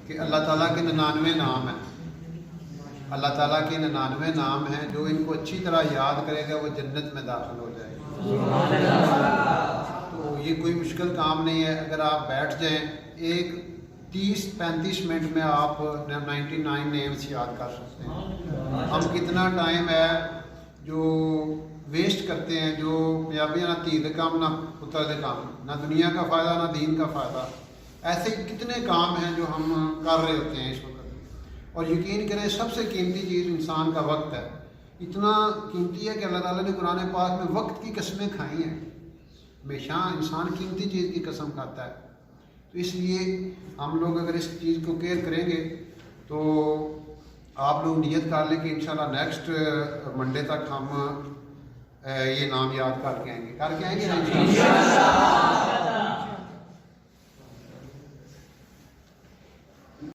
कि अल्लाह ताला के 99 नाम हैं, अल्लाह ताला के 99 नाम हैं, जो इनको अच्छी तरह याद करेगा वो जन्नत में दाखिल हो जाएगा। तो ये कोई मुश्किल काम नहीं है। अगर आप बैठ जाएं, एक 30-35 मिनट में आप 99 नेम्स याद कर सकते हैं। हम कितना टाइम है जो वेस्ट करते हैं, जो पंजाबी ना धी दे काम ना पुत्र दे काम, ना दुनिया का फ़ायदा ना दीन का फ़ायदा। ऐसे कितने काम हैं जो हम कर रहे होते हैं इस वक्त। और यकीन करें, सबसे कीमती चीज़ इंसान का वक्त है। इतना कीमती है कि अल्लाह ताला ने कुरान पाक में वक्त की कसमें खाई हैं। हमेशा इंसान कीमती चीज़ की कसम खाता है। तो इसलिए हम लोग अगर इस चीज़ को केयर करेंगे तो आप लोग नियत कर लें कि इंशाल्लाह नेक्स्ट मंडे तक हम ये नाम याद करके आएंगे।